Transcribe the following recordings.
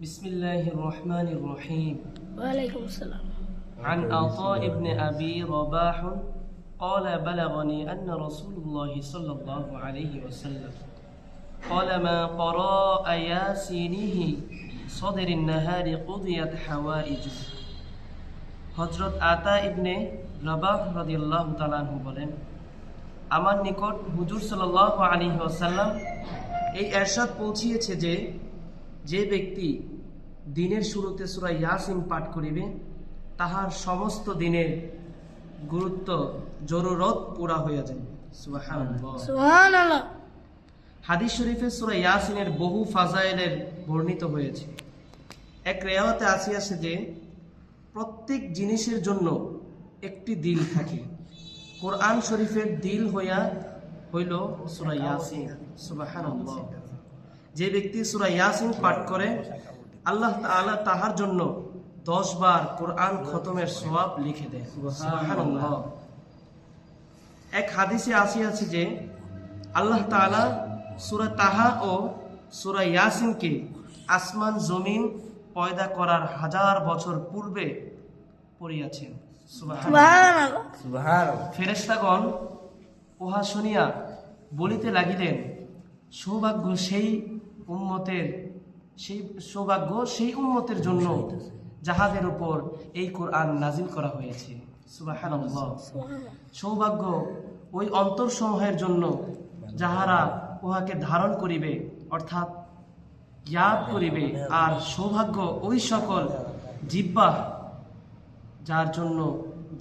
بسم الله الرحمن الرحيم. وعليكم السلام. عن عطاء بن أبي رباح قال بلغني أن رسول الله صلى الله عليه وسلم قال ما قراء ياسينه صدر النهار قضيت حوائجه. হযরত আতা ইবনে রবাহ রাদিয়াল্লাহু তাআলা আনহু বলেন, আমার নিকট হুজুর সাল্লাল্লাহু আলাইহি ওয়াসাল্লাম এই ইরশাদ পৌঁছিয়েছে যে যে ব্যক্তি দিনের শুরুতে সূরা ইয়াসিন পাঠ করিবে তাহার সমস্ত দিনের গুরুত্ব জরুরত পুরা হইয়া যাবে। সুবহানাল্লাহ। সুবহানাল্লাহ। হাদিস শরীফে সূরা ইয়াসিনের বহু ফাজাইলের বর্ণিত হয়েছে। এক রিওয়ায়াতে আসিয়াছে যে প্রত্যেক জিনিসের জন্য একটি দিল থাকে। কোরআন শরীফের দিল হইল সূরা ইয়াসিন। সুবহানাল্লাহ। যে ব্যক্তি সূরা ইয়াসিন পাঠ করে আল্লাহ তাআলা তাহার জন্য 10 বার কোরআন খতমের সওয়াব লিখে দেয়। সুবহানাল্লাহ। এক হাদিসে আসিয়াছে যে আল্লাহ তাআলা সূরা তাহা ও সূরা ইয়াসিনকে আসমান জমিন পয়দা করার 1000 বছর পূর্বে পড়িয়াছেন। সুবহানাল্লাহ। সুবহানাল্লাহ। ফেরেশতাগণ উহা শুনিয়া বলিতে লাগিলেন, সৌভাগ্য সেই উম্মতের জন্য যাহাদের উপর এই কোরআন নাজিল করা হয়েছে। সুবহানাল্লাহ। সৌভাগ্য ওই অন্তরসমূহের জন্য যাহারা উহাকে ধারণ করিবে অর্থাৎ ইয়াদ করিবে, আর সৌভাগ্য ওই সকল জিহ্বা যার জন্য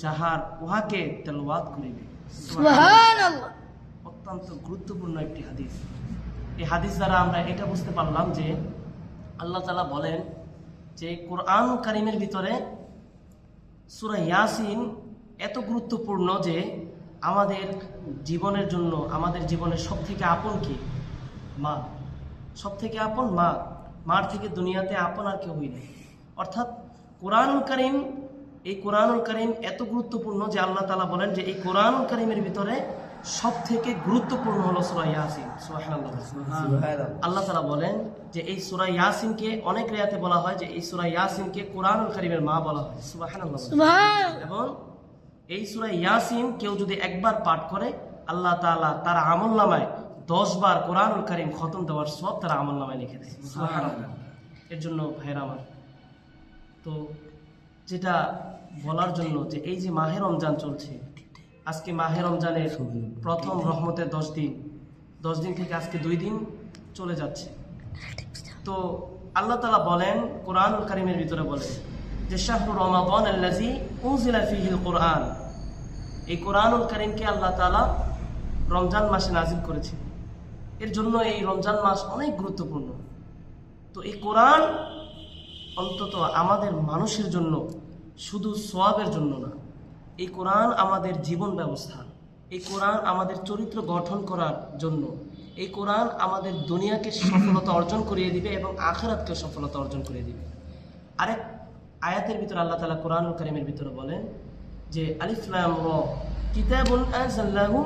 যাহার উহাকে তেলাওয়াত করিবে। সুবহানাল্লাহ। অত্যন্ত গুরুত্বপূর্ণ একটি হাদিস। এই হাদিস দ্বারা আমরা এটা বুঝতে পারলাম যে আল্লাহ তাআলা বলেন যে কোরআন কারীমের ভিতরে সূরা ইয়াসিন এত গুরুত্বপূর্ণ যে আমাদের জীবনের জন্য, আমাদের জীবনের সবথেকে আপন কি? মা। সবথেকে আপন মা। মার থেকে দুনিয়াতে আপন আর কেউ হই না। অর্থাৎ কোরআনুল কারীম, এই কোরআনুল কারীম এত গুরুত্বপূর্ণ যে আল্লাহ তাআলা বলেন যে এই কোরআনুল কারীমের ভিতরে সবথেকে গুরুত্বপূর্ণ হলো সূরা ইয়াসিন। সুবহানাল্লাহ। আল্লাহ তাআলা বলেন যে এই সূরা ইয়াসিনকে অনেক রিয়াতে বলা হয় যে এই সূরা ইয়াসিনকে কোরআনুল কারীমের মা বলা হয়। সুবহানাল্লাহ। এবং এই সূরা ইয়াসিন কেউ যদি একবার পাঠ করে আল্লাহ তাআলা তার আমলনামায় 10 বার কোরআনুল কারীম খতম দেওয়ার সওয়াব তার আমলনামায় লিখে দেয়। সুবহানাল্লাহ। এর জন্য ভাইরা আমার, তো যেটা বলার জন্য যে এই যে মাহে রমজান চলছে, আজকে মাহে রমজানের প্রথম রহমতের 10 দিন থেকে আজকে 2 দিন চলে যাচ্ছে। তো আল্লাহ তাআলা বলেন কোরআনুল কারীমের ভিতরে বলেন যে শাহরু রমাদান আল্লাযী উনজিলা ফীহিল কুরআন, এই কোরআনুল কারীমকে আল্লাহ তাআলা রমজান মাসে নাজিল করেছেন। এর জন্য এই রমজান মাস অনেক গুরুত্বপূর্ণ। তো এই কোরআন অন্তত আমাদের মানুষের জন্য শুধু সওয়াবের জন্য না, এই কোরআন আমাদের জীবন ব্যবস্থা, এই কোরআন আমাদের চরিত্র গঠন করার জন্য, এই কোরআন আমাদের দুনিয়াকে সফলতা অর্জন করিয়ে দিবে এবং আখিরাতকে সফলতা অর্জন করিয়ে দিবে। আরেক আয়াতের ভিতরে আল্লাহ তাআলা কোরআনুল কারীমের ভিতরে বলেন যে আলিফ লাম রা কিতাবুন আনজালনাহু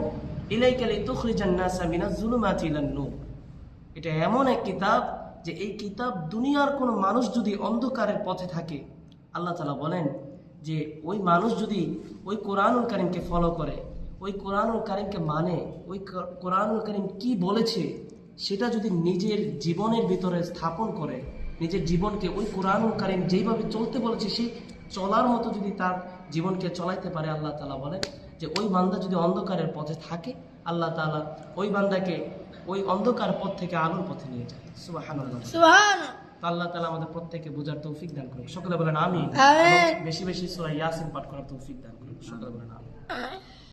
ইলাইকা লিতুখরিজান নাসা মিনাজ যুলুমাতি ইলান নূর। এটা এমন এক কিতাব যে এই কিতাব দুনিয়ার কোনো মানুষ যদি অন্ধকারের পথে থাকে, আল্লাহ তাআলা বলেন যে ওই মানুষ যদি ওই কোরআনুল কারীমকে ফলো করে, ওই কোরআনুল কারীমকে মানে, ওই কোরআনুল কারীম কি বলেছে সেটা যদি নিজের জীবনের ভিতরে স্থাপন করে, নিজের জীবনকে ওই কোরআনুল কারীম যেইভাবে চলতে বলেছে সেই চলার মতো যদি তার জীবনকে চলাইতে পারে, আল্লাহ তাআলা বলেন যে ওই বান্দা যদি অন্ধকারের পথে থাকে আল্লাহ তাআলা ওই বান্দাকে ওই অন্ধকার পথ থেকে আলোর পথে নিয়ে যায়। সুবহানাল্লাহ। সুবহানাল্লাহ। আল্লাহ তাআলা আমাদের প্রত্যেককে বোঝার তৌফিক দান করুন। সকলে বলেন আমিন। আমিন। বেশি বেশি সূরা ইয়াসিন পাঠ করার তৌফিক দান করুন। সকলে বলেন আমিন।